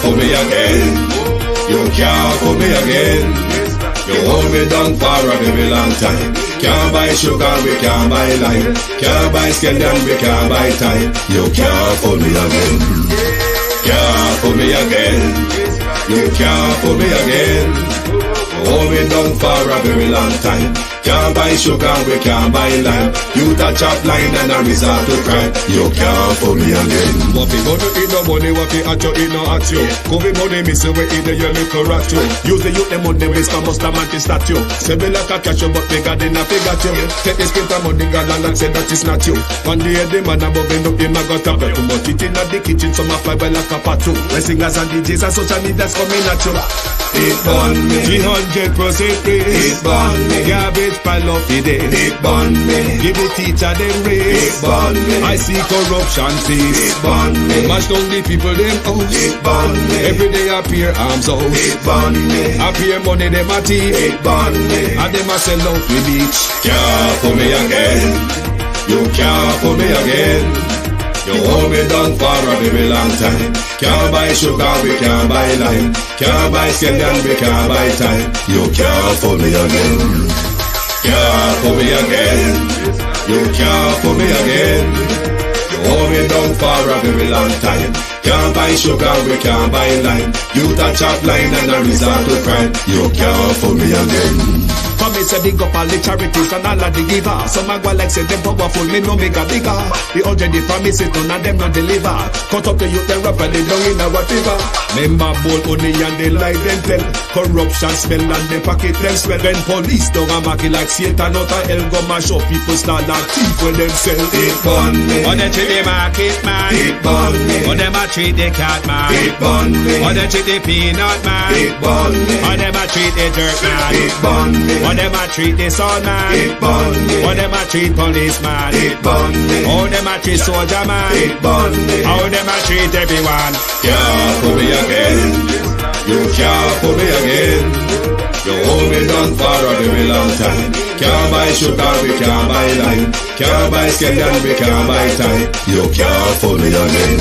fool me again. You can't fool me again. You hold me down for a very long time. Can't buy sugar, we can't buy lime. Can't buy scallion, we can't buy time. You can't fool me again. Can't fool me again. You can't fool me again. Hold me down for a very long time. Can't buy sugar, we can't buy lime. You touch up line and a resort to crime. You can't fool me again. What we gonna eat no money, what we at you, eat no at you. Covid money, miss away in the your little rat you. Use the youth, the money, waste for most man statue. Say me like a catch you, but bigger than a figure you. Take the script of money, girl, and say that it's not you. One day the man above end up in my gutter. Too much it in the kitchen, some a fly well like a patu. The singers and DJs and social media's coming at you. It burn me. 300% raise. It burn me. Garbage pile of it. It burn me. Give the teacher them raise. It burn me. I see corruption cease. It burn me. Mash down the people them house. It burn me. Every day appear arms out. It burn me. Appear money them a thief. It burn me. And them a sell out with each. Can't fool me again. You can't fool me again. You hold me down for a very long time. Can't buy sugar, we can't buy lime. Can't buy scallion, we can't buy time. You can't fool me again. Can't fool me again. You can't fool me again. You hold me down for a very long time. Can't buy sugar, we can't buy lime. You touch up line and a resort to crime. You can't fool me again. For me say big up all the charities and all of the givers. Some a go like say them powerful, me no make a bigger. The already promises none of them not deliver. Cut up the youth, they rap and they down in our fever. Member bowl only and they lie them tell. Corruption smell and they pocket them swell. When police don't a market like Satan out of hell, go mash up people start like thief when them sell. It burn me. On them treat the market man. It burn me. On them a treat the cat man. It burn me. On them treat the peanut man. It burn me. On them a treat the dirt man. It burn me. On them a treat the son man. It burn me. On them a treat policeman. It burn me. How them a treat soldier man. It burn me. How them a treat everyone. Can't fool me again. You can't fool me again. You hold me down for a very long time. Can't buy sugar, we can't buy lime. Can't buy scallion, we can't buy time. You can't fool me again.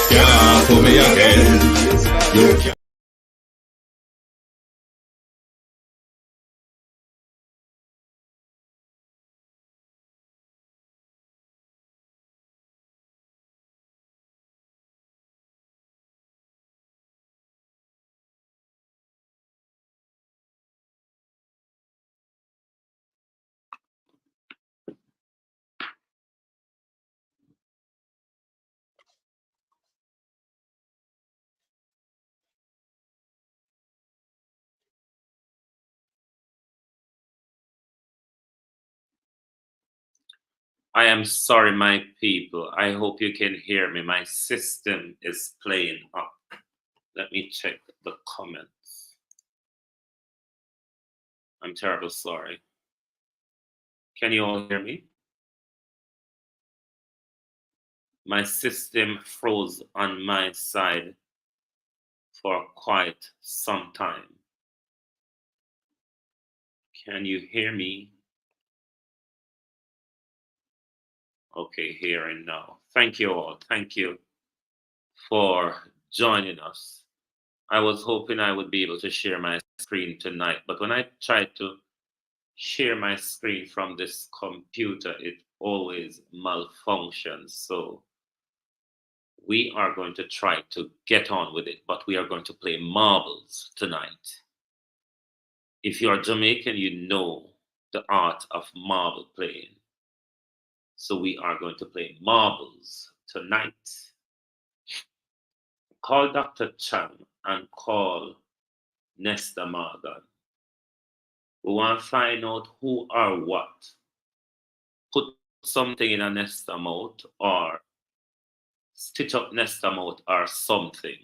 Can't fool me again. You can't. I am sorry, my people. I hope you can hear me. My system is playing up. Let me check the comments. I'm terribly sorry. Can you all hear me? My system froze on my side for quite some time. Can you hear me? Okay, hearing now. Thank you all. Thank you for joining us. I was hoping I would be able to share my screen tonight, but when I tried to share my screen from this computer, it always malfunctions. So we are going to try to get on with it, but we are going to play marbles tonight. If you're Jamaican, you know the art of marble playing. So we are going to play marbles tonight. Call Dr. Chang and call Nesta Morgan. We want to find out who or what put something in a Nesta mouth or stitch up Nesta mouth or something.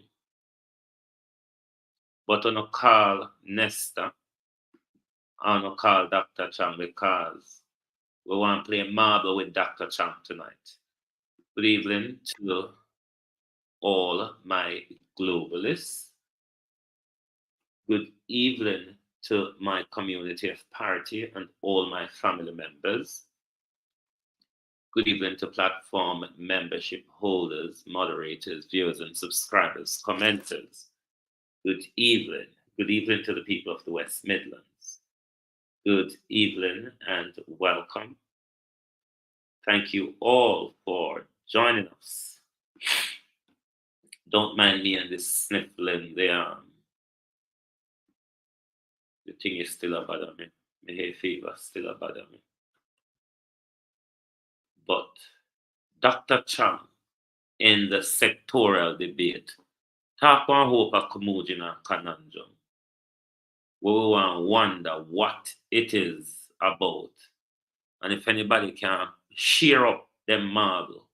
But I'm not call Nesta. I'm not call Dr. Chang because we want to play marble with Dr. Chang tonight. Good evening to all my globalists. Good evening to my community of parity and all my family members. Good evening to platform membership holders, moderators, viewers, and subscribers, commenters. Good evening. Good evening to the people of the West Midlands. Good evening and welcome. Thank you all for joining us. Don't mind me and this sniffling. The thing is still a bother me. My hay fever still a bother me. But Dr. Chang, in the sectorial debate, talk one hope a Kamujin and conundrum. We will wonder what it is about. And if anybody can shear up them marble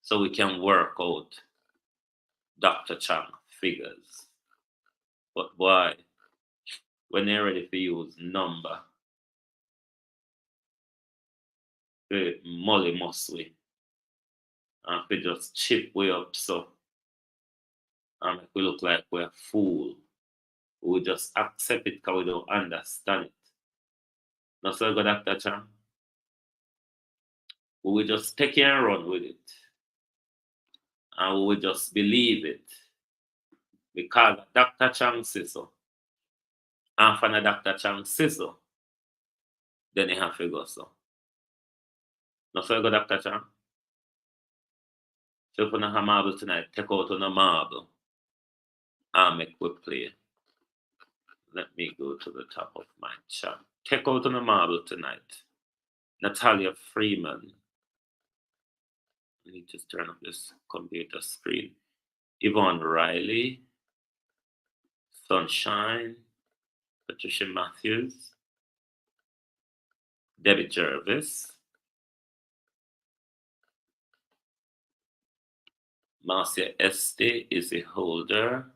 so we can work out Dr. Chang figures. But boy, when they're ready to use number, we molly must we. And if we just chip way up so, and if we look like we're a fool, we just accept it because we don't understand it. Not so good, Dr. Chang. We will just take it and run with it. And we will just believe it. Because Dr. Chang says so. And for Dr. Chang says so, then you have to go so. Not so good, Dr. Chang. So if you don't have marble tonight, take out on the marble and make we play. Let me go to the top of my chat. Take out on the marble tonight. Natalia Freeman. I need to turn up this computer screen. Yvonne Riley. Sunshine. Patricia Matthews. Debbie Jervis. Marcia Este is a holder.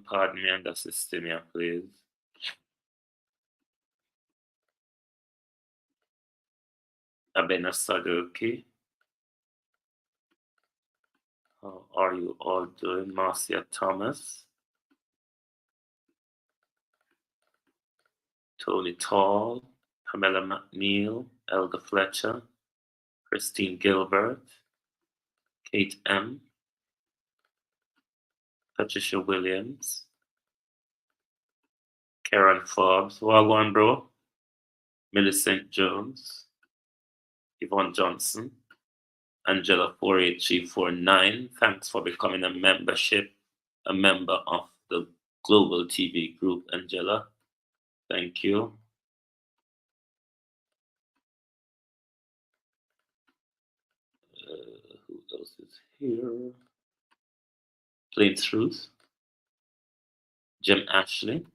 Pardon me and assist me, please. Abena Sadoki. How are you all doing? Marcia Thomas. Tony Tall. Pamela McNeil. Elga Fletcher. Christine Gilbert. Kate M. Patricia Williams. Karen Forbes. Wagwan, bro. Millicent Jones. Yvonne Johnson. Angela 48349. Thanks for becoming a member of the Global TV group, Angela. Thank you. Who else is here? Plain Truth. Jim Ashley.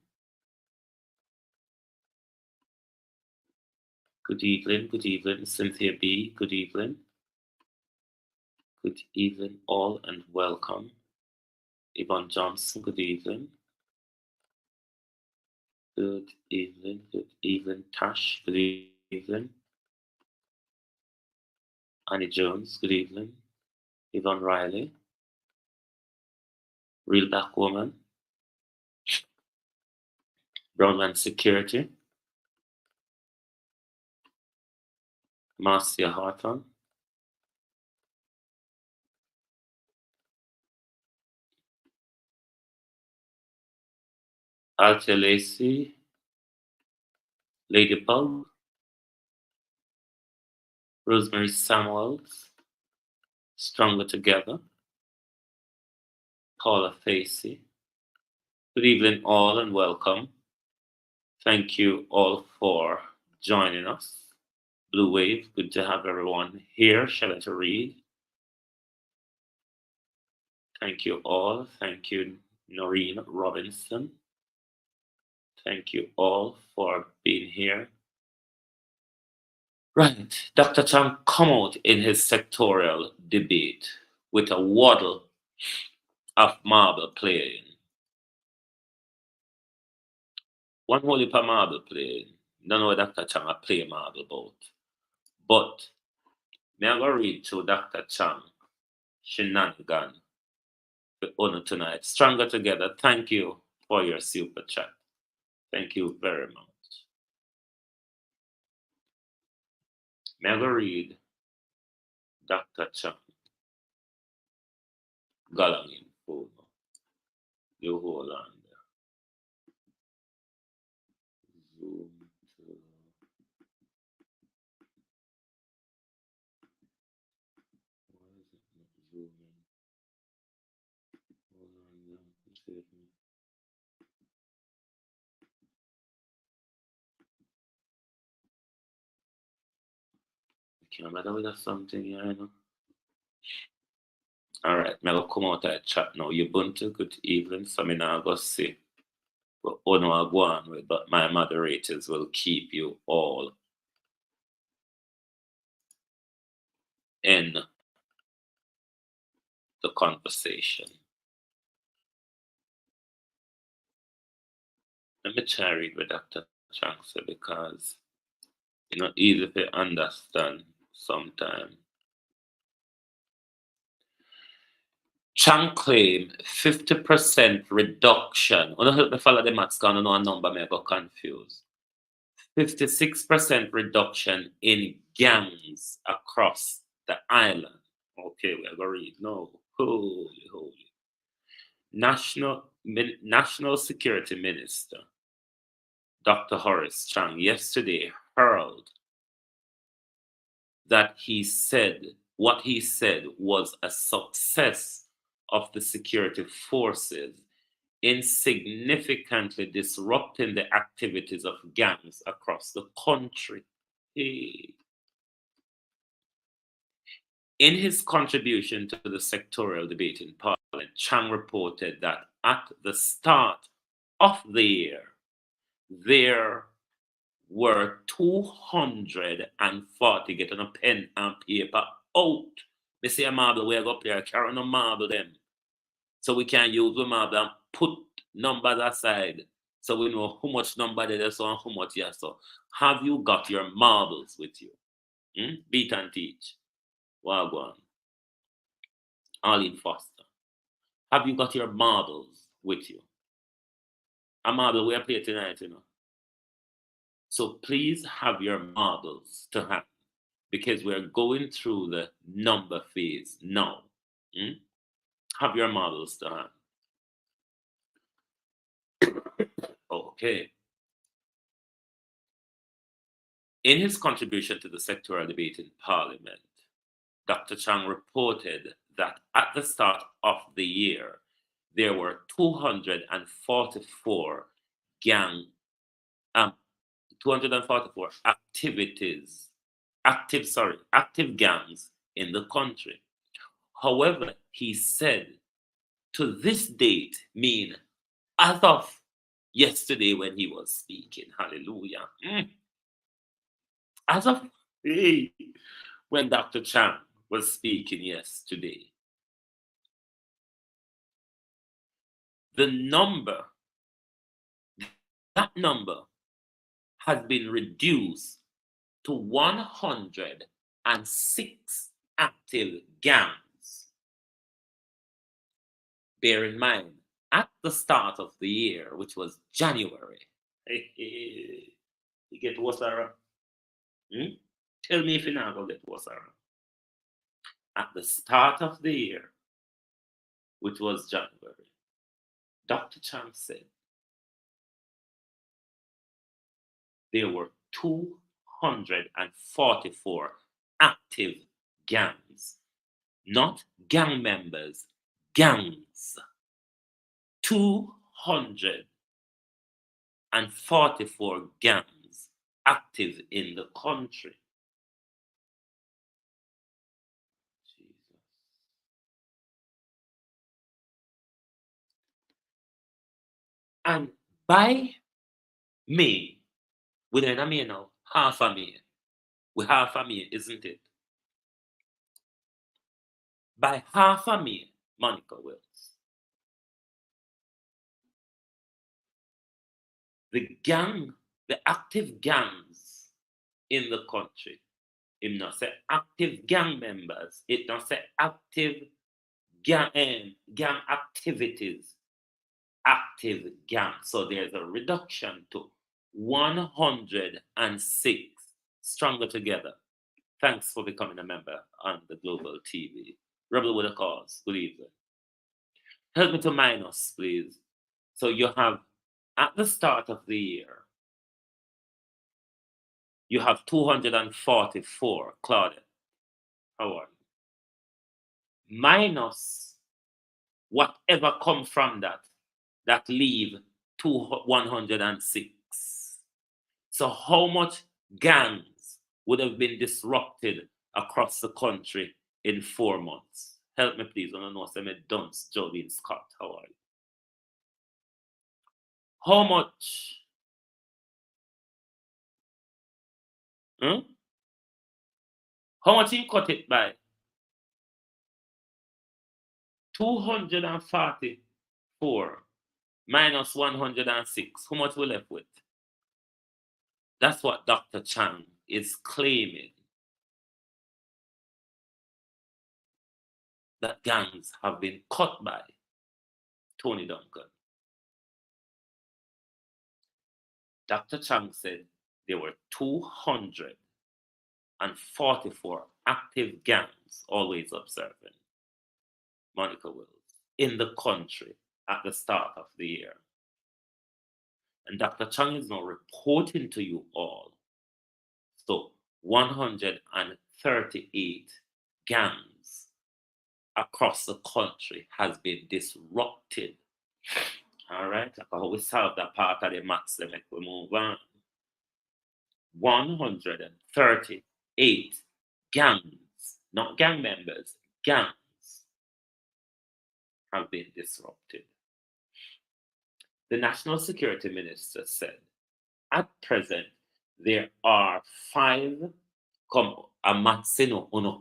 Good evening, good evening. Cynthia B, good evening. Good evening all and welcome. Yvonne Johnson, good evening. Good evening, Tash, good evening. Annie Jones, good evening. Yvonne Riley. Real Black Woman. Brownman Security. Marcia Harton. Althea Lacey. Ladybug. Rosemary Samuels. Stronger Together. Paula Facey. Good evening all and welcome. Thank you all for joining us. Blue Wave, good to have everyone here. Shall I read? Thank you all. Thank you, Noreen Robinson. Thank you all for being here. Right, Dr. Chang come out in his sectorial debate with a waddle of marble playing. One whole heap of marble playing. Don't know what Dr. Chang play marble about. But me I go read to Dr. Chang shenanigan for honor tonight. Stronger Together. Thank you for your super chat. Thank you very much. May I go read Dr. Chang? Galang info. You hold on there. Zoom to... Why is it not zooming? Hold on there. Save me. Camera with something here, you know. All right, I'm gonna come out of the chat now. Ubuntu, good evening. So I'm not gonna say what I go on with, but my moderators will keep you all in the conversation. Let me try read what Dr. Chang said because it's not easy to understand sometimes. Chang claim 50% reduction. I don't help me follow the maths because I don't know a number, I got confused. 56% reduction in gangs across the island. Okay, we are going to read. No, holy. National Security Minister Dr. Horace Chang yesterday hurled that what he said was a success of the security forces in significantly disrupting the activities of gangs across the country. In his contribution to the sectorial debate in Parliament, Chang reported that at the start of the year, there were 240, getting a pen and paper out. We see a marble, we go up there, carrying a marble them. So we can use the marble and put numbers aside so we know how much number there is and how much you so. Have you got your marbles with you? Beat and teach. Wagwan. Arlene Foster. Have you got your marbles with you? A marble we are playing tonight, you know. So please have your marbles to hand because we're going through the number phase now. Have your marbles to hand. Okay. In his contribution to the sectoral debate in Parliament, Dr. Chang reported that at the start of the year, there were 244 active gangs in the country. However, he said to this date, mean as of yesterday when he was speaking, hallelujah. As of when Dr. Chang was speaking yesterday, that number has been reduced to 106 active gangs. Bear in mind, at the start of the year, which was January, you get what's around? Tell me if you're not going to get what's around. At the start of the year, which was January, Dr. Chang said there were 244 active gangs, not gang members, gangs. 244 gangs active in the country. Jesus. And by May, within a May now, half a May. We half a May, isn't it? By half a May, Monica Wills, the active gangs in the country, it not say active gang members, it not say active gang activities, active gang. So there's a reduction to 106 stronger together. Thanks for becoming a member on the Global TV. Rebel with a cause. Good evening. Help me to minus, please. So you have, at the start of the year, you have 244, Claudia. How are you? Minus whatever come from that leave 106. So how much gangs would have been disrupted across the country in 4 months? Help me, please. I don't know. Say me dunce, Jolene Scott. How are you? How much? How much you cut it by? 244 minus 106. How much we left with? That's what Dr. Chang is claiming. That gangs have been cut by Tony Duncan. Dr. Chang said there were 244 active gangs, always observing Monica Wills, in the country at the start of the year. And Dr. Chang is now reporting to you all. So 138 gangs across the country has been disrupted. All right, how we solve that part of the maths, then we move on. 138 gangs, not gang members, gangs have been disrupted. The National Security Minister said, at present, there are 5 a maths,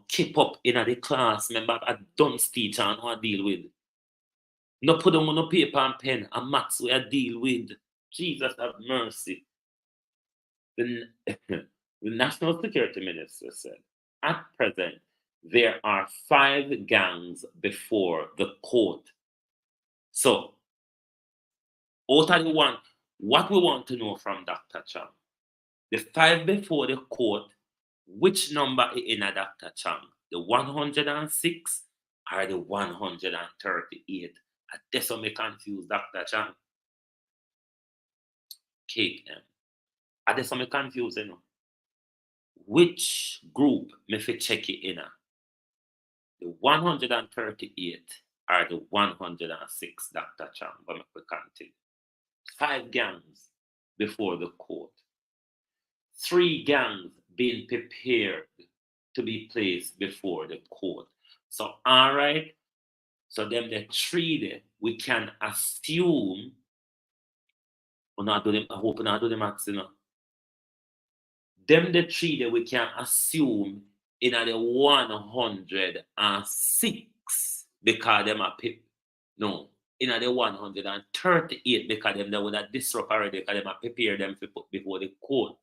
keep up in the class, member, a dunce teacher and who I deal with. No put them on no paper and pen, a maths we deal with. Jesus have mercy. The National Security Minister said, at present, there are 5 gangs before the court. So, out of the one, what we want to know from Dr. Chang, the 5 before the court, which number is in a Dr. Chang? The 106 or the 138? That's what me confuse Dr. Chang. Cake them. That's what me confuse, Which group me fi check it in? The 138 or the 106, Dr. Chang, but me continue. 5 gangs before the court. 3 gangs being prepared to be placed before the court. So, all right. So, them the 3 there, we can assume. I hope not do the maths, Them the 3 there, we can assume in the 106 because them are no. In the 138 because them would have disrupt already because them are prepare them to put before the court.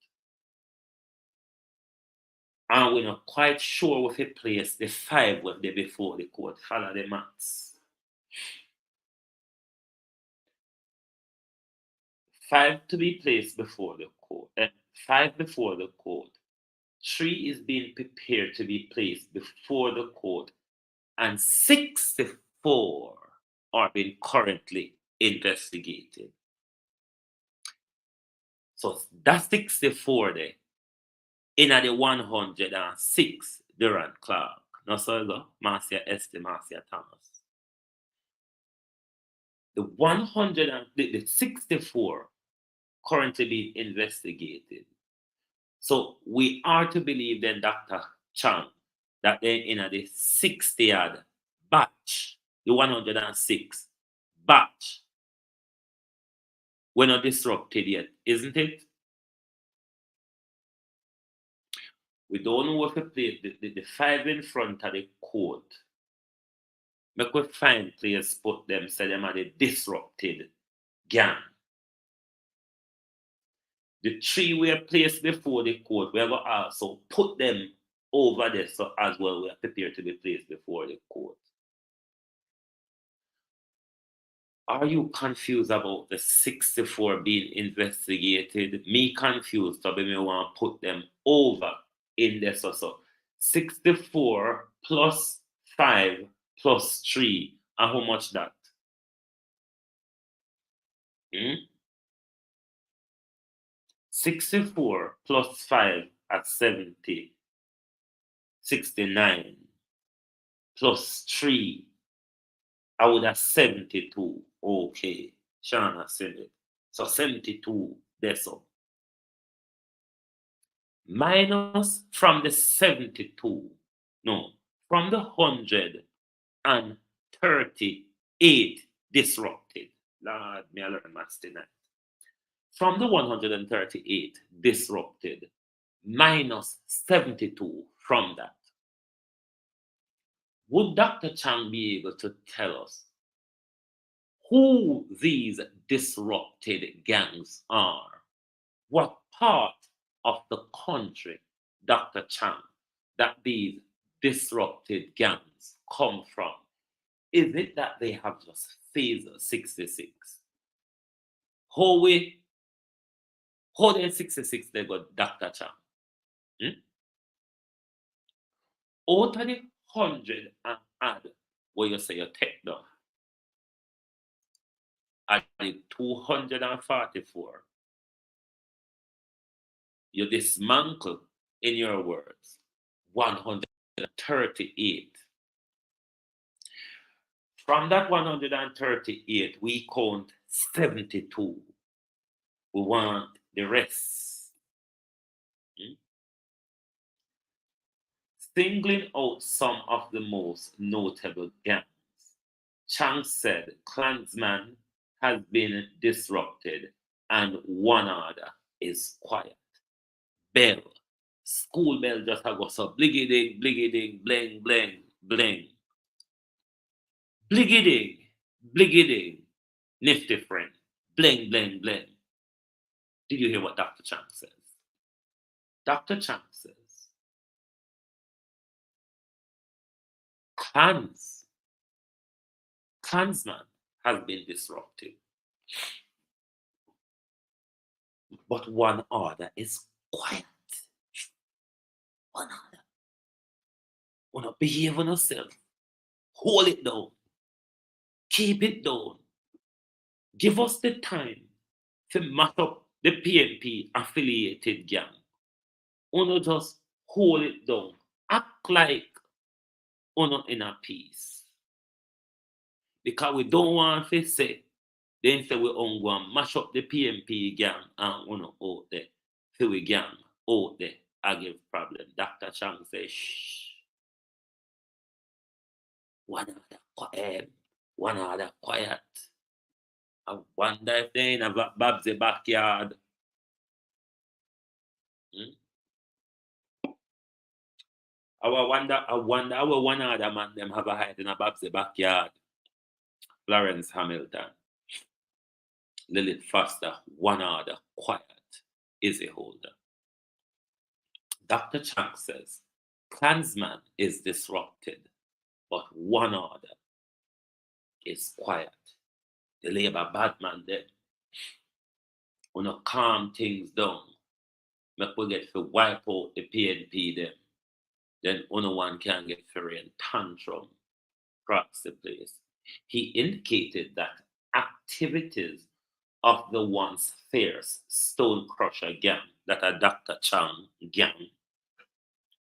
And we're not quite sure if it place the 5 with the before the court. Follow the maths. 5 to be placed before the court. 5 before the court. 3 is being prepared to be placed before the court. And 64 are being currently investigated. So that's 64 there. In the 106, Durant Clark. No, so go, Marcia Esther, Marcia Thomas. The 64 currently being investigated. So we are to believe then Dr. Chang that then in the 60th batch, the 106 batch, we're not disrupted yet, isn't it? We don't know if we play the 5 in front of the court. Make we find players put them, say them are the disrupted gang. The 3 we are placed before the court, we have also put them over there so as well we are prepared to be placed before the court. Are you confused about the 64 being investigated? Me confused, so me want to put them over in there. So 64 plus 5 plus 3. And how much that? 64 plus 5 at 70. 69 plus 3. I would have 72. Okay. Shana said it. So 72 decimal. Minus from the 72. No. From the 138 disrupted. Lord, me I learn maths tonight. From the 138 disrupted, minus 72 from that. Would Dr. Chang be able to tell us who these disrupted gangs are? What part of the country, Dr. Chang, that these disrupted gangs come from? Is it that they have just phase 66? How they 66 they got Dr. Chang? Out of the 100 and add where you say you take down, at the 244, you dismantle, in your words, 138. From that 138, we count 72. We want the rest. Singling out some of the most notable gangs, Chang said Klansman has been disrupted and one other is quiet. Bell, school bell just have got so bliggity, bliggity, bling, bling, bling. Bliggity, bliggity, nifty friend, bling, bling, bling. Did you hear what Dr. Chang says? Dr. Chang says, Klansman has been disrupted, but one order is quiet. One order. Wanna behave on yourself. Hold it down. Keep it down. Give us the time to mash up the PNP affiliated gang. Wanna just hold it down. Act like uno in a peace. Because we don't want to say, then say we on go and mash up the PNP gang and uno out there. So we gang out there, I give problem. Dr. Chang says, shh. One other quiet. I wonder if they in a Babsy backyard. I wonder how one other man them have a hide in a Babsy backyard. Lawrence Hamilton, Lilith Foster, one other quiet is a holder. Dr. Chang says, Klansman is disrupted, but one order is quiet. The Labour bad man there. We not calm things down. Make we get to wipe out the PNP them. Then only one can get furry and tantrum across the place. He indicated that activities of the once fierce Stone Crusher gang, that are Dr. Chang gang,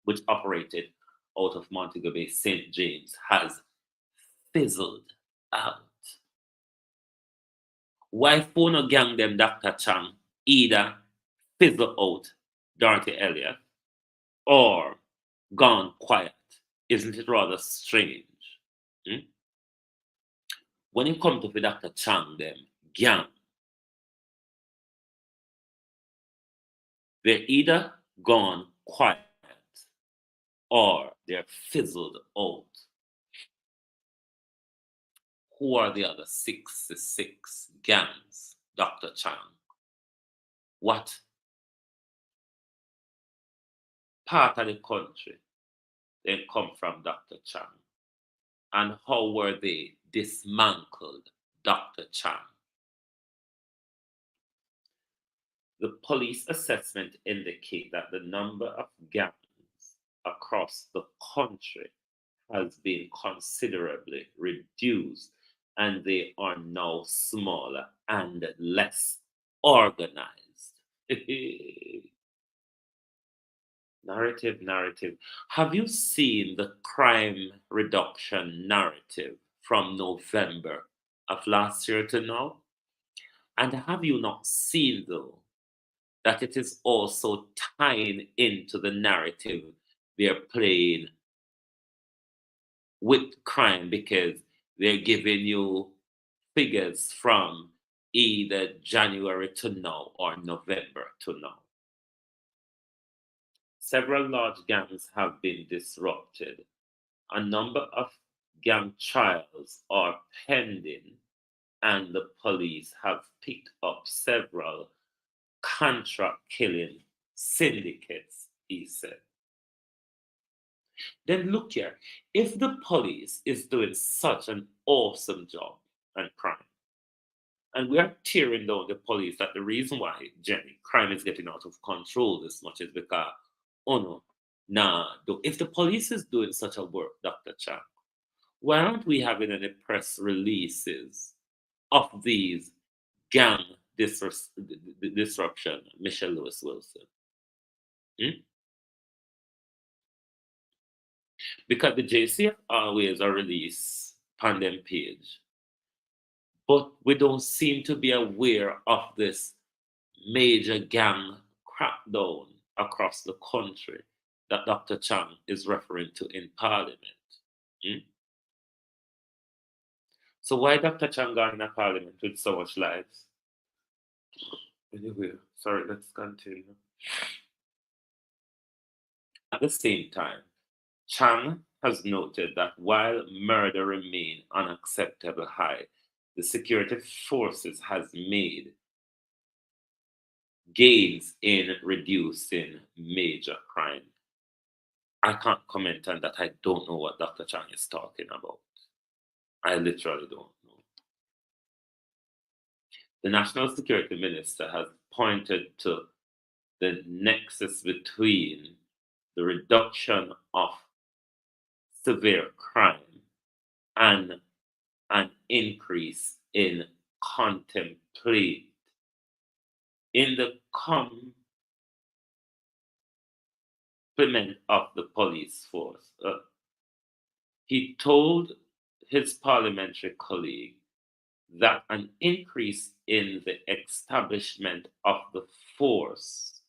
which operated out of Montego Bay, St. James, has fizzled out. Why Fono gang them Dr. Chang either fizzle out Dorothy Elliott or gone quiet? Isn't it rather strange? When it comes to Dr. Chang them gang, they're either gone quiet or they're fizzled out. Who are the other 66 gangs, Dr. Chang? What part of the country they come from, Dr. Chang? And how were they dismantled, Dr. Chang? The police assessment indicates that the number of gangs across the country has been considerably reduced, and they are now smaller and less organized. Narrative. Have you seen the crime reduction narrative from November of last year to now? And have you not seen, though, that it is also tying into the narrative they're playing with crime, because they're giving you figures from either January to now or November to now? Several large gangs have been disrupted. A number of gang trials are pending, and the police have picked up several contract killing syndicates, he said. Then look here, if the police is doing such an awesome job on crime, and we are tearing down the police, that the reason why, Jenny, crime is getting out of control this much is because, oh no, nah, if the police is doing such a work, Dr. Chang, why aren't we having any press releases of these gang disruption, Michelle Lewis Wilson? Because the JCF always a release on them page, but we don't seem to be aware of this major gang crackdown across the country that Dr. Chang is referring to in Parliament. So why Dr. Chang gone in a Parliament with so much lives? Anyway, sorry, let's continue. At the same time, Chang has noted that while murder remain unacceptable high, the security forces has made gains in reducing major crime. I can't comment on that. I don't know what Dr. Chang is talking about. I literally don't know. The National Security Minister has pointed to the nexus between the reduction of severe crime and an increase in contemplate in the complement of the police force. He told his parliamentary colleague that an increase in the establishment of the force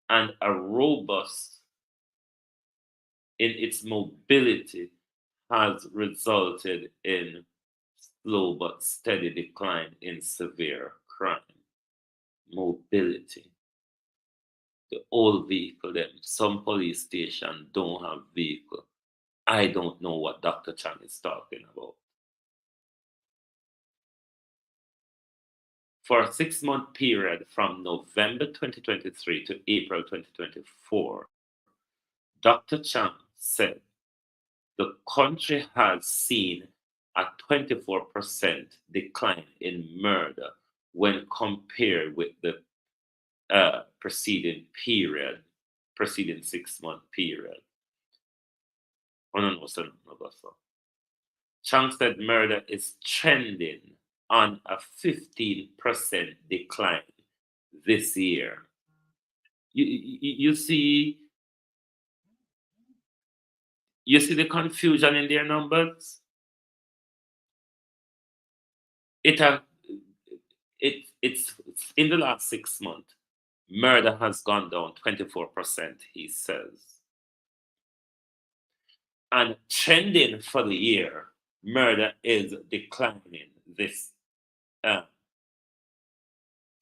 and a robust in its mobility has resulted in slow but steady decline in severe crime. Mobility. The old vehicle, them. Some police stations don't have vehicle. I don't know what Dr. Chang is talking about. For a 6-month period from November 2023 to April 2024, Dr. Chang said the country has seen a 24% decline in murder when compared with the preceding 6-month period. Chang said murder is trending on a 15% decline this year. You see the confusion in their numbers? It's in the last 6 months, murder has gone down 24%, he says. And trending for the year, murder is declining this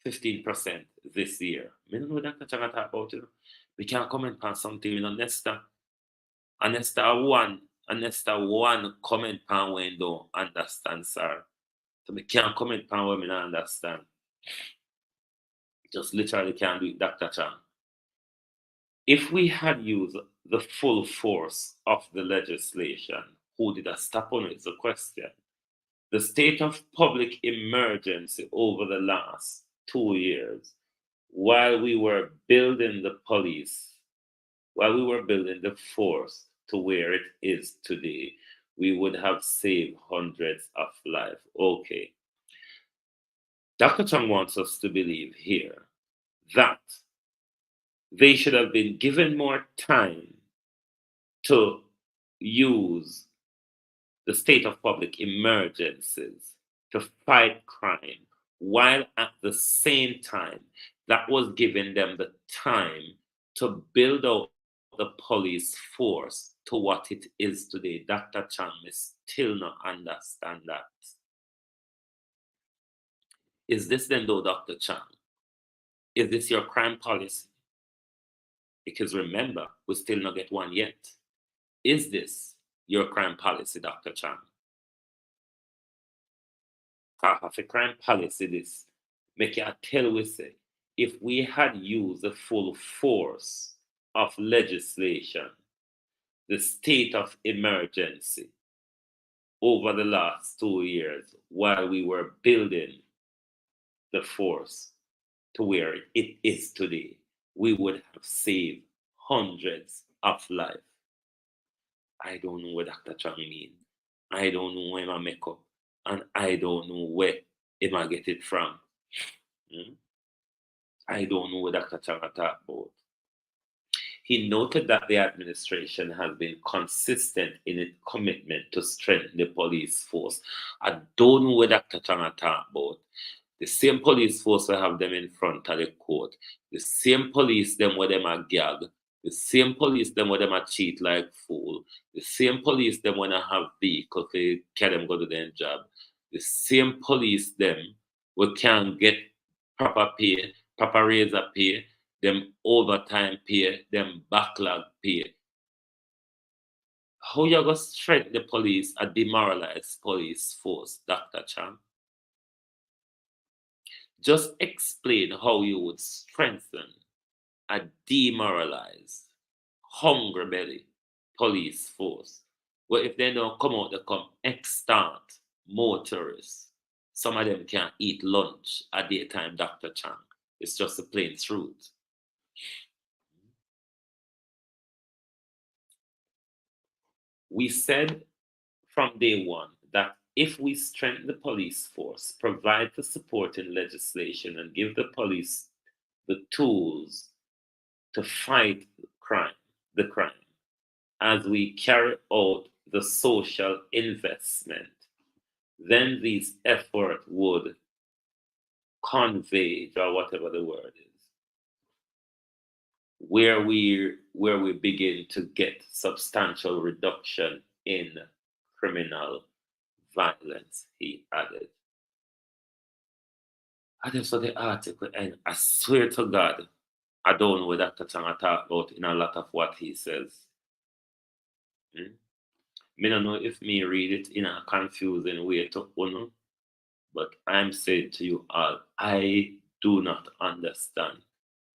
15% this year. I don't know what Dr. Chang talk about it. We can't comment on something in Nesta. And Nesta one comment on when don't understand, sir. So we can't comment on what we don't understand. Just literally can't do it, Dr. Chang. If we had used the full force of the legislation, who did a stop on it is the question. The state of public emergency over the last 2 years, while we were building the police while we were building the force to where it is today, we would have saved hundreds of lives. Okay. Dr. Chang wants us to believe here that they should have been given more time to use the state of public emergencies to fight crime, while at the same time, that was giving them the time to build out the police force to what it is today. Dr. Chang is still not understand that. Is this then though, Dr. Chang? Is this your crime policy? Because remember, we still not get one yet. Is this your crime policy, Dr. Chang? Half a crime policy this. Make you tell we say, if we had used the full force of legislation, the state of emergency over the last 2 years while we were building the force to where it is today, we would have saved hundreds of lives. I don't know what Dr. Chang means. I don't know where I make up. And I don't know where I get it from. I don't know what Dr. Chang talk about. He noted that the administration has been consistent in its commitment to strengthen the police force. I don't know what Dr. Chang talk about. The same police force will have them in front of the court. The same police them where them are gag. The same police them where them are cheat like fool. The same police them when I have vehicles they carry them go to their job. The same police them we can get proper pay, proper razor pay, them overtime pay, them backlog pay. How you gonna strengthen the police a demoralized police force, Dr. Chang? Just explain how you would strengthen a demoralized, hungry belly police force. Well, if they don't come out, they come extant motorists. Some of them can't eat lunch at daytime, Dr. Chang. It's just the plain truth. We said from day one that if we strengthen the police force, provide the support in legislation, and give the police the tools to fight the crime, as we carry out the social investment, then these efforts would convey, or whatever the word is, where we begin to get substantial reduction in criminal violence, he added. And that's what the article, and I swear to God, I don't know what Dr. Chang talk about in a lot of what he says. I don't know if me read it in a confusing way to you, but I'm saying to you all, I do not understand.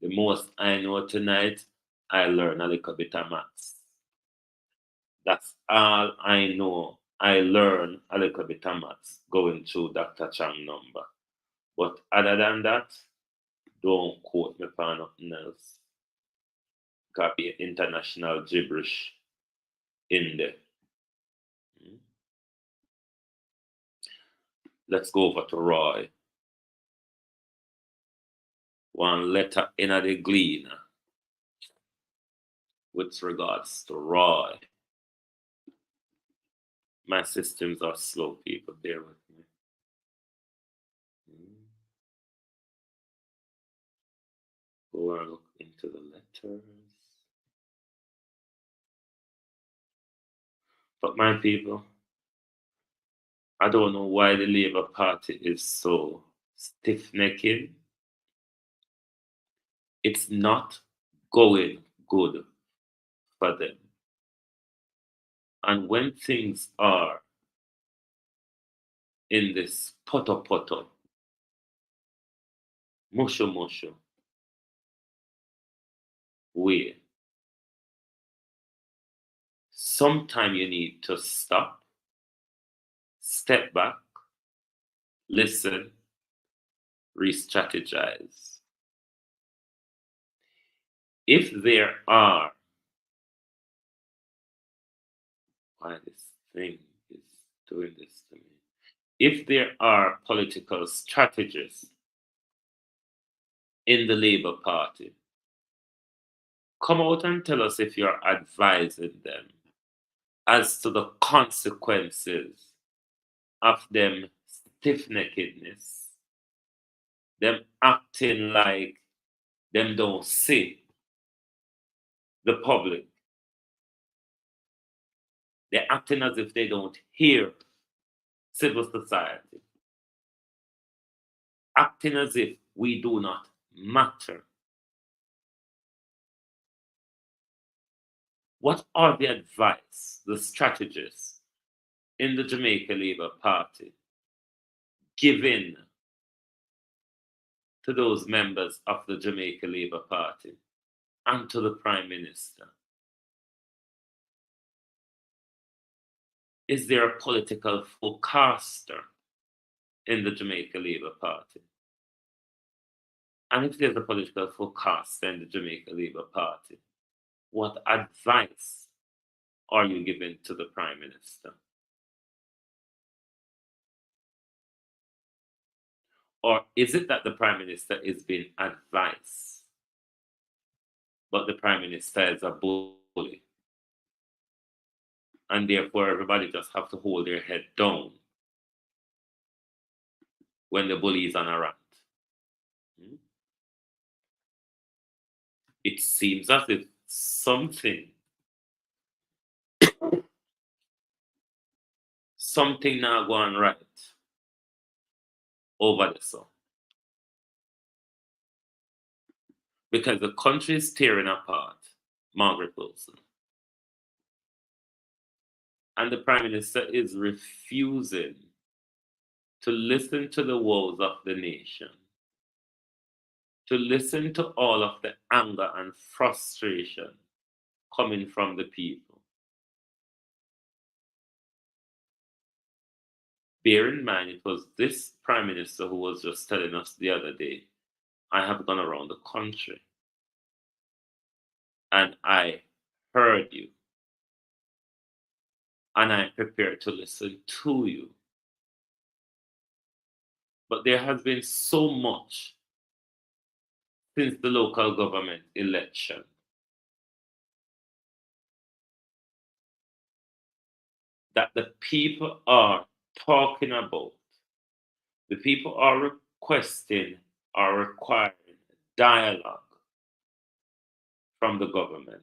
The most I know tonight, I learn a little bit of maths. That's all I know. I learn a little bit of maths going through Dr. Chang number. But other than that, don't quote me for nothing else. Copy international gibberish in there. Let's go over to Roy. One letter in the gleaner with regards to Roy. My systems are slow, people. Bear with me. Go and look into the letters. But my people, I don't know why the Labour Party is so stiff-necked. It's not going good for them. And when things are in this poto, musho way, sometimes you need to stop, step back, listen, re-strategize. If there are why this thing is doing this to me. If there are political strategists in the Labour Party, come out and tell us if you're advising them as to the consequences of them stiff-neckedness, them acting like them don't see the public. They're acting as if they don't hear civil society, acting as if we do not matter. What are the advice, the strategies in the Jamaica Labour Party given to those members of the Jamaica Labour Party and to the Prime Minister? Is there a political forecaster in the Jamaica Labour Party? And if there's a political forecaster in the Jamaica Labour Party, what advice are you giving to the Prime Minister? Or is it that the Prime Minister is being advised, but the Prime Minister is a bully, and therefore everybody just have to hold their head down when the bully is on a rant? It seems as if something now going right over the sun. Because the country is tearing apart, Margaret Wilson. And the Prime Minister is refusing to listen to the woes of the nation, to listen to all of the anger and frustration coming from the people. Bear in mind, it was this Prime Minister who was just telling us the other day, I have gone around the country and I heard you and I'm prepared to listen to you. But there has been so much since the local government election that the people are talking about, the people are requesting or requiring dialogue from the government.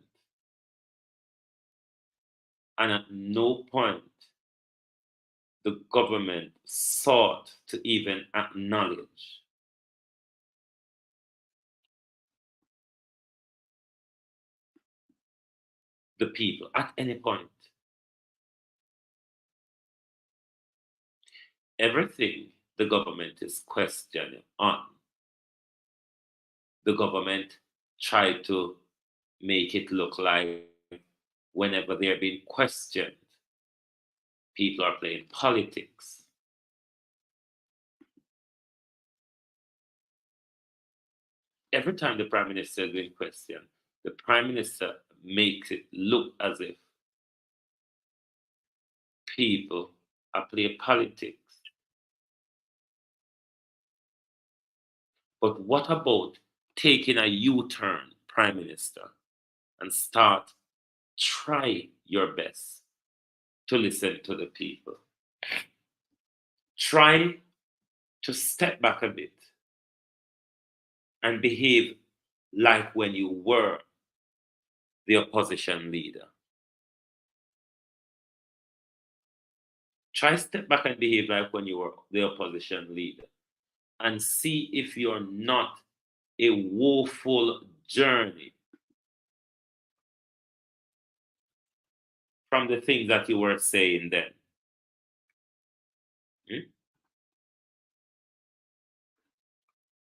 And at no point the government sought to even acknowledge the people at any point. Everything the government is questioning on, the government tried to make it look like whenever they're being questioned, people are playing politics. Every time the Prime Minister is being questioned, the Prime Minister makes it look as if people are playing politics. But what about taking a U-turn, Prime Minister, and try your best to listen to the people. Try to step back a bit and behave like when you were the opposition leader. Try step back and behave like when you were the opposition leader and see if you're not a woeful journey from the things that you were saying then.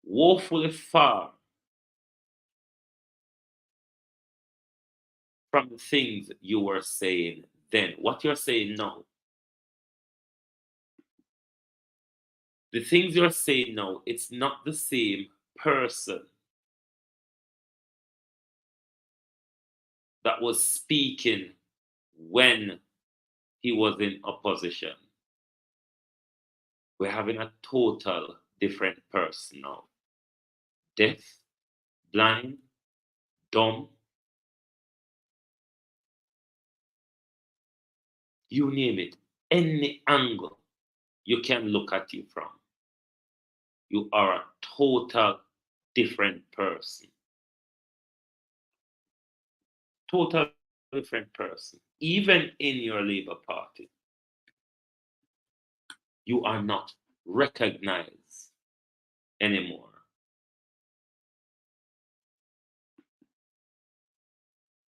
Woefully far from the things you were saying then. What you're saying now. The things you're saying now, it's not the same person that was speaking when he was in opposition. We're having a total different person now. Deaf, blind, dumb, you name it. Any angle you can look at you from. You are a total different person. Total different person. Even in your Labour Party, you are not recognized anymore.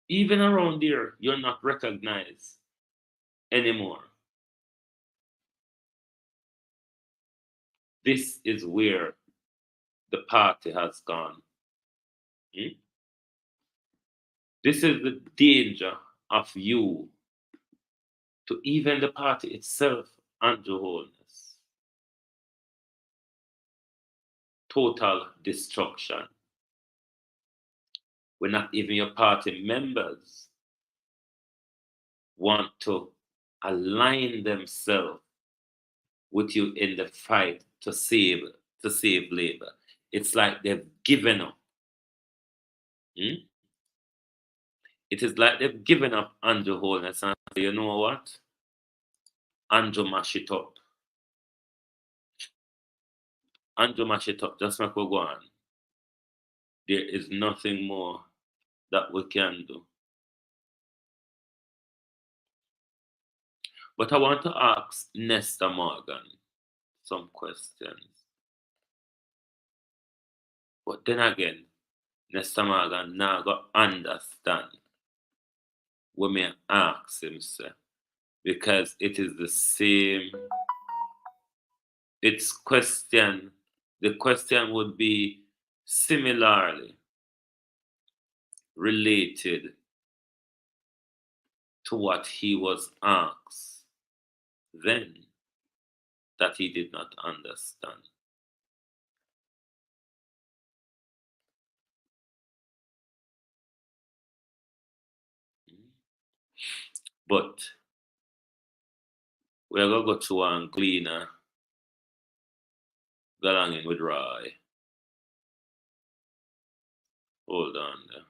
Even around here, you're not recognized anymore. This is where the party has gone. This is the danger of you to even the party itself, Andrew Holness. Total destruction. When not even your party members want to align themselves with you in the fight to save Labour. It's like they've given up. It is like they've given up Andrew Holness and say, you know what? Andrew, mash it up. Andrew, mash it up. Just make we go on. There is nothing more that we can do. But I want to ask Nesta Morgan some questions. But then again, Nesta Morgan now got understand what me ask him, sir, because it is the same. Its question, the question would be similarly related to what he was asked then that he did not understand. But we're going to go to one cleaner, go along in with Roy. Hold on there.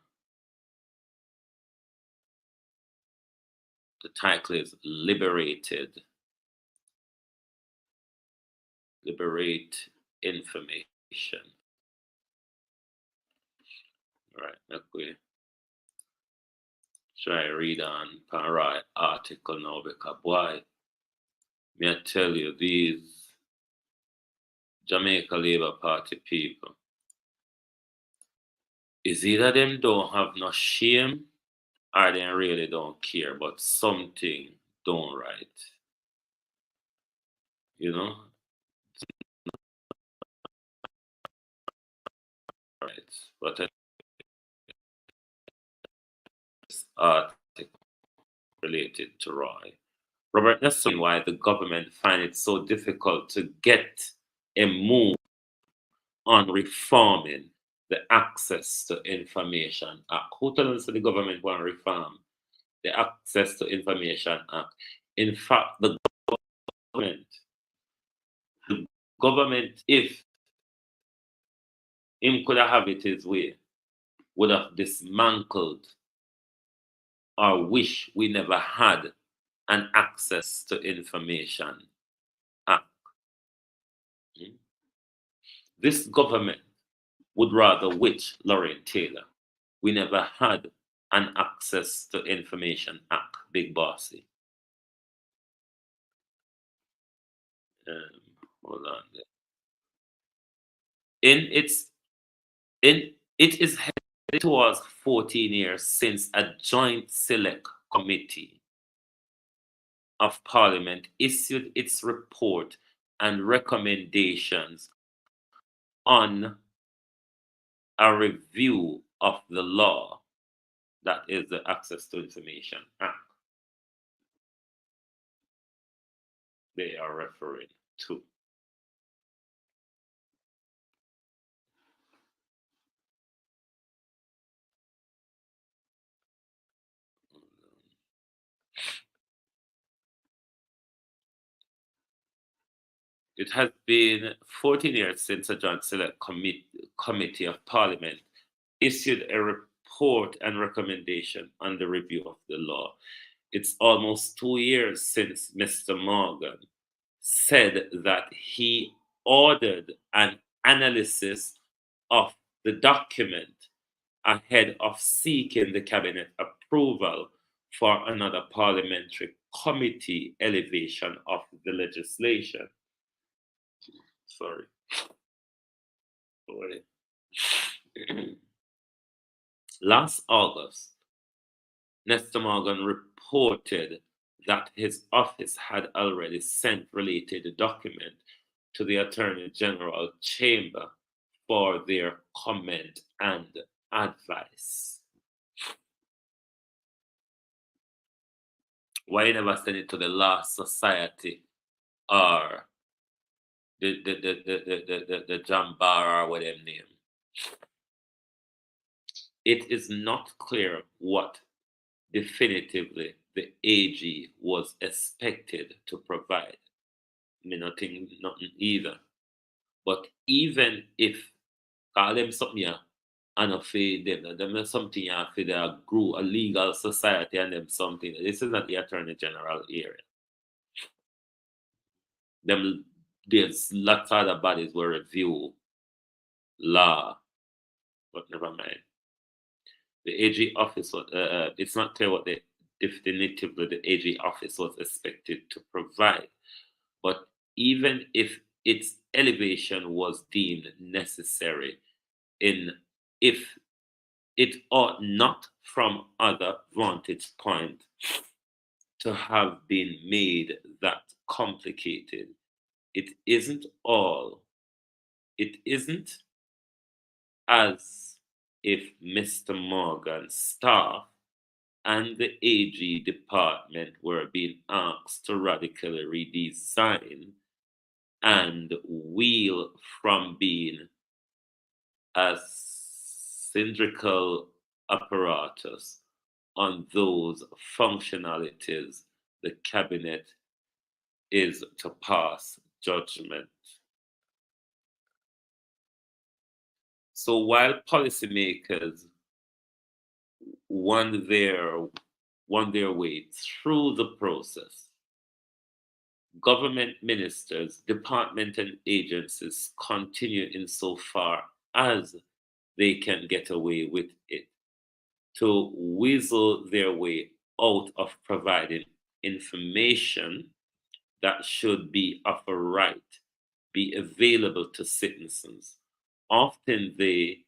The title is Liberated. Liberate information. All right, look, we try read on Parai article now because boy, may I tell you, these Jamaica Labour Party people, is either them don't have no shame or they really don't care, but something don't right. You know? Right. But this article related to Roy. Robert Nesta, why the government find it so difficult to get a move on reforming the Access to Information Act. Who tells us the government want to reform the Access to Information Act? In fact, the government, if him could have it his way, would have dismantled or wish we never had an Access to Information Act. This government would rather wish Lorraine Taylor we never had an Access to Information Act, Big Bossy. Hold on there. It is headed towards 14 years since a joint select committee of Parliament issued its report and recommendations on a review of the law that is the Access to Information Act they are referring to. It has been 14 years since a Joint Select Committee of Parliament issued a report and recommendation on the review of the law. It's almost 2 years since Mr. Morgan said that he ordered an analysis of the document ahead of seeking the cabinet approval for another parliamentary committee elevation of the legislation. Sorry. Last August, Nesta Morgan reported that his office had already sent related document to the Attorney General Chamber for their comment and advice. Why you never send it to the Law Society or the Jambara or whatever name? It is not clear what definitively the AG was expected to provide. I mean, nothing either. But even if call them something, yeah, and of them something, yeah, for the group, a legal society, and them something. This is not the Attorney General area. There's lots of other bodies where review law, but never mind. The AG office was, it's not clear what definitively the AG office was expected to provide. But even if its elevation was deemed necessary, if it ought not from other vantage point to have been made that complicated. It isn't as if Mr. Morgan's staff and the AG department were being asked to radically redesign and wheel from being a cylindrical apparatus on those functionalities the cabinet is to pass judgment. So while policymakers won their way through the process, government ministers, departments, and agencies continue insofar as they can get away with it to weasel their way out of providing information that should be of a right be available to citizens. Often they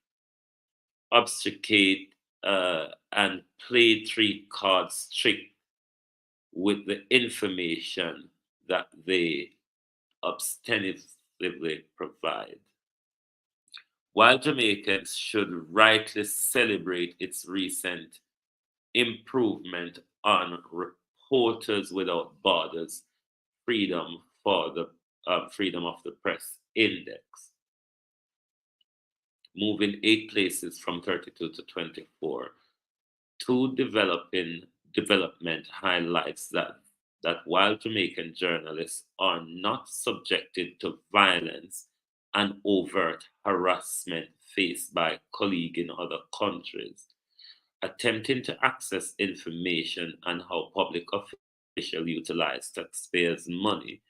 obfuscate and play three cards trick with the information that they ostensibly provide. While Jamaicans should rightly celebrate its recent improvement on Reporters Without Borders Freedom for the Freedom of the Press Index, moving 8 places from 32 to 24, development highlights that while Jamaican journalists are not subjected to violence and overt harassment faced by colleagues in other countries, attempting to access information on how public officials utilize taxpayers' money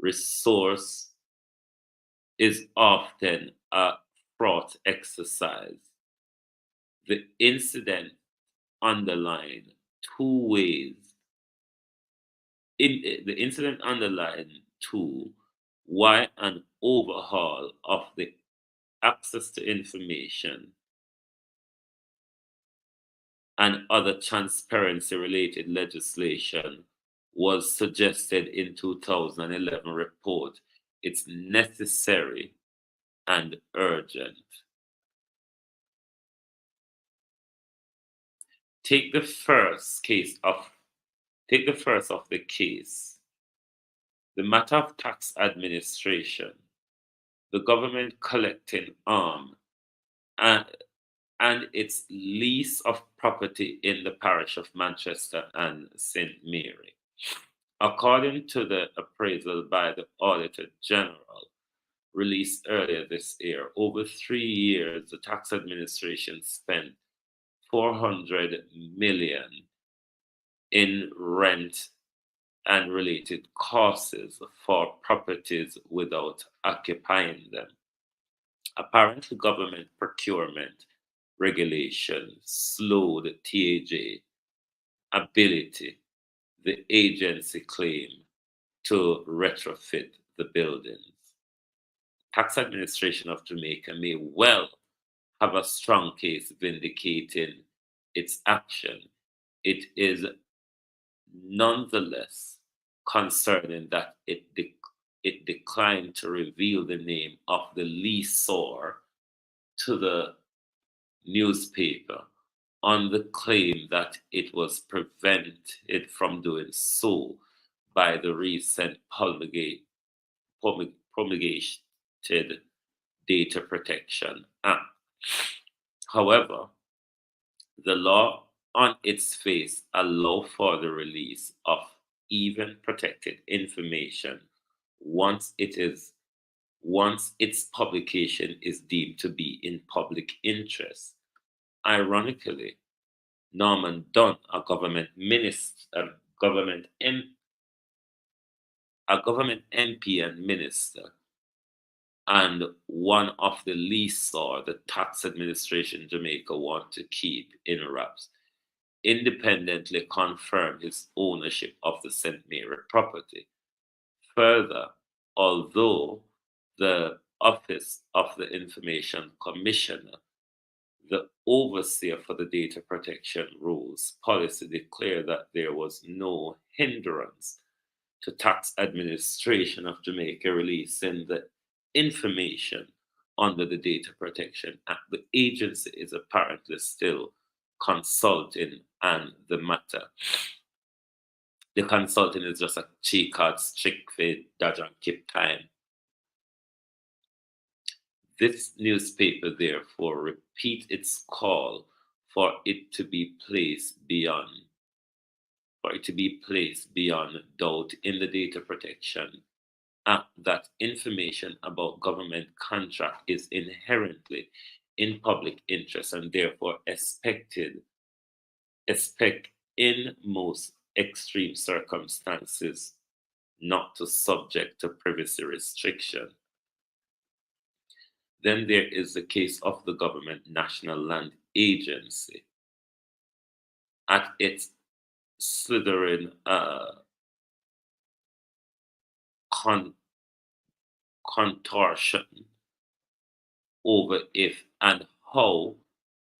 resource is often a fraught exercise. The incident underlined why an overhaul of the access to information and other transparency-related legislation was suggested in 2011 report. It's necessary and urgent. Take the first of the case. The matter of tax administration, the government collecting arm, and its lease of property in the parish of Manchester and St. Mary. According to the appraisal by the Auditor General released earlier this year, over 3 years, the tax administration spent $400 million in rent and related costs for properties without occupying them. Apparently, government procurement regulation slowed TAJ ability, the agency claimed, to retrofit the buildings. Tax Administration of Jamaica may well have a strong case vindicating its action. It is nonetheless concerning that it declined to reveal the name of the leaseor to the newspaper on the claim that it was prevented from doing so by the recent promulgated Data Protection Act. However, the law on its face allows for the release of even protected information once its publication is deemed to be in public interest. Ironically, Norman Dunn, a government MP and minister, and one of the leaseor the Tax Administration Jamaica want to keep in wraps, independently confirmed his ownership of the St. Mary property. Further, although the Office of the Information Commissioner, the overseer for the data protection rules policy, declared that there was no hindrance to Tax Administration of Jamaica releasing the information under the Data Protection Act. The agency is apparently still consulting on the matter. The consulting is just a cheat card trick for dodge and keep time. This newspaper, therefore, repeats its call for it to be placed beyond doubt in the Data Protection Act that information about government contract is inherently in public interest and therefore expect in most extreme circumstances not to subject to privacy restriction. Then there is the case of the government National Land Agency at its slithering contortion over if and how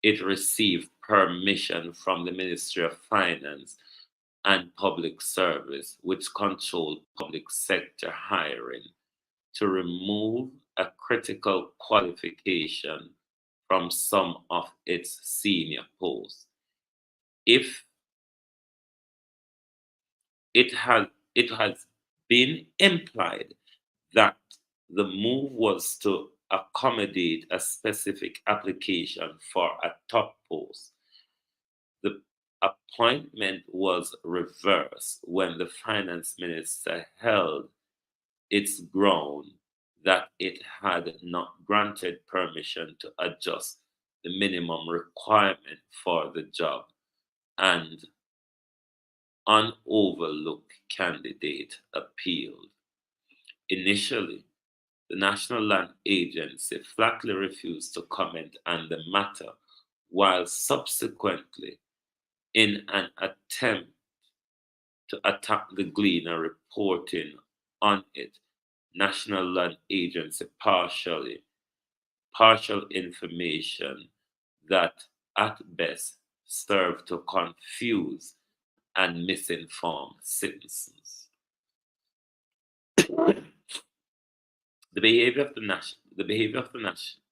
it received permission from the Ministry of Finance and Public Service, which controlled public sector hiring, to remove a critical qualification from some of its senior posts. If it has been implied that the move was to accommodate a specific application for a top post, the appointment was reversed when the finance minister held its ground that it had not granted permission to adjust the minimum requirement for the job, and an overlooked candidate appealed. Initially, the National Land Agency flatly refused to comment on the matter, while subsequently, in an attempt to attack the Gleaner reporting on it, National Land Agency partial information that at best served to confuse and misinform citizens. The behavior of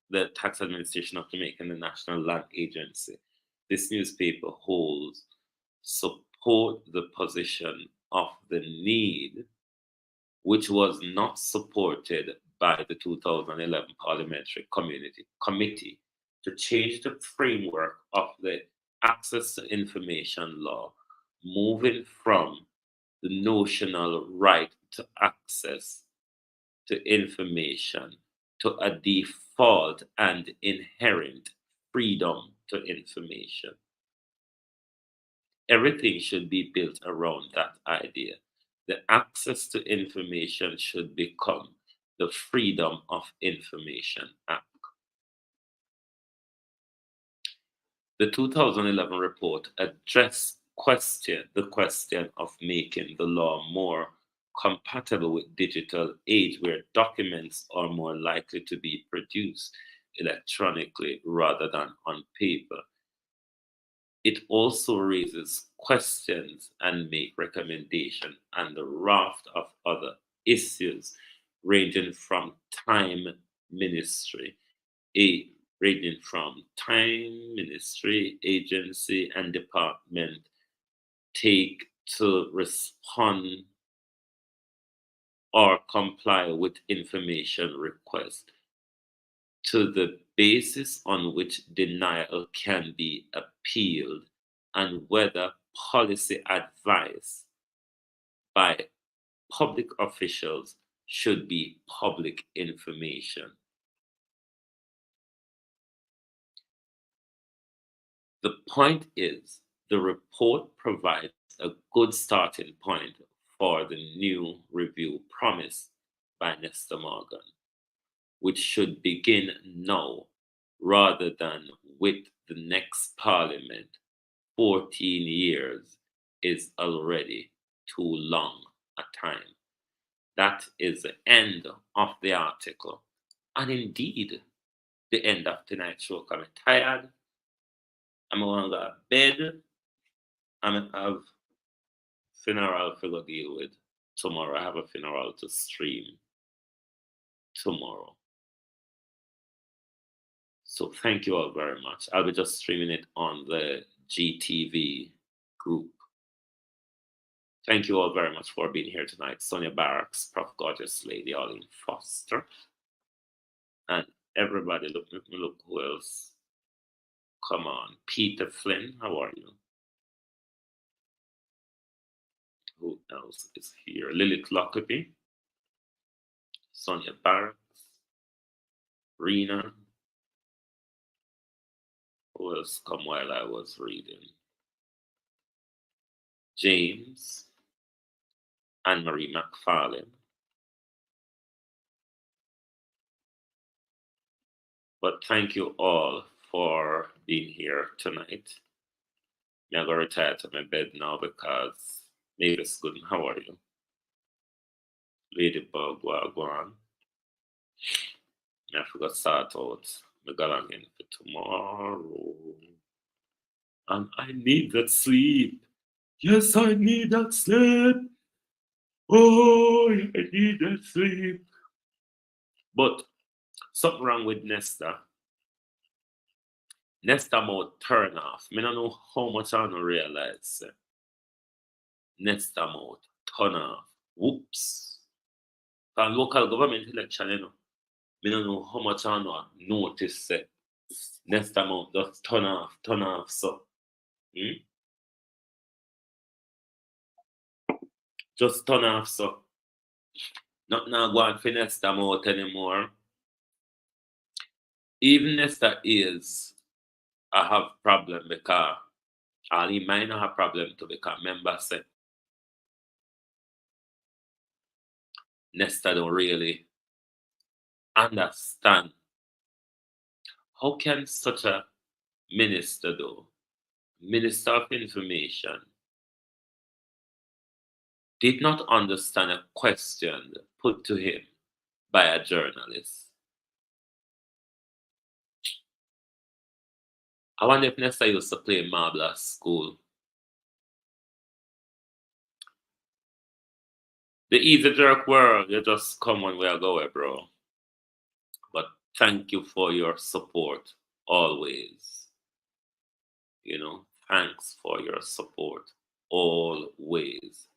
the Tax Administration of Jamaica and the National Land Agency, this newspaper holds, support the position of the need, which was not supported by the 2011 Parliamentary Committee to change the framework of the Access to Information Law, moving from the notional right to access to information, to a default and inherent freedom to information. Everything should be built around that idea. The access to information should become the Freedom of Information Act. The 2011 report addressed the question of making the law more compatible with digital age, where documents are more likely to be produced electronically rather than on paper. It also raises questions and make recommendations and a raft of other issues ranging from time ministry, agency, and department take to respond or comply with information requests, to the basis on which denial can be appealed, and whether policy advice by public officials should be public information. The point is, the report provides a good starting point for the new review promised by Nesta Morgan, which should begin now rather than with the next parliament. 14 years is already too long a time. That is the end of the article, and indeed the end of tonight's show. I'm tired. I'm going to go to bed. I'm going to have funeral to go deal with tomorrow. I have a funeral to stream tomorrow. So thank you all very much. I'll be just streaming it on the GTV group. Thank you all very much for being here tonight. Sonia Barracks, Prof. Gorgeous Lady, Arlene Foster, and everybody. Look who else. Come on. Peter Flynn, how are you? Who else is here? Lilith Lockerbie, Sonia Barracks, Rena. Who else come while I was reading? James, Anne-Marie McFarlane. But thank you all for being here tonight. I'm going to retire to my bed now because maybe it's good. How are you? Ladybug, Wagwan. I forgot to start out. I got again for tomorrow. And I need that sleep. Yes, I need that sleep. Oh, I need that sleep. But something wrong with Nesta. Nesta mode turn off. I don't know how much I don't realize. Nesta mode turn off. Whoops. For local government election, you know. I don't know how much I don't notice. Nesta mode just turn off. So, just turn off. So, not now going for Nesta mode anymore. Even Nesta is, I have problem because he might not have problem to because members say Nesta don't really understand how can such a minister though, Minister of Information, did not understand a question put to him by a journalist. I wonder if Nesta used to play marble at school. The easy jerk world, you just come on where I go, bro. But thank you for your support always. You know, thanks for your support always.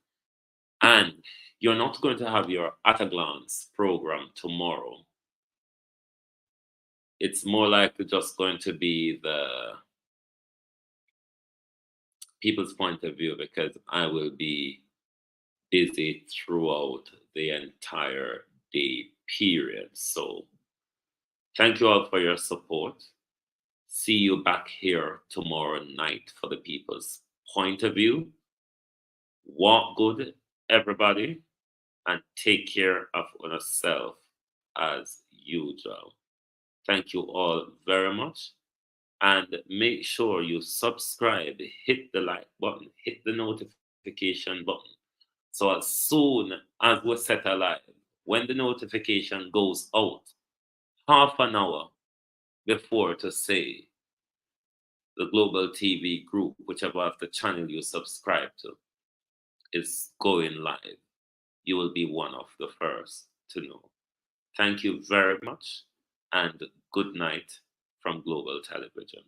And you're not going to have your at a glance program tomorrow. It's more likely just going to be the people's point of view because I will be busy throughout the entire day period. So thank you all for your support. See you back here tomorrow night for the people's point of view. Walk good, everybody, and take care of yourself as usual. Thank you all very much. And make sure you subscribe, hit the like button, hit the notification button. So as soon as we set alive, when the notification goes out, half an hour before to say the Global TV group, whichever of the channel you subscribe to, is going live, you will be one of the first to know. Thank you very much, and good night from Global Television.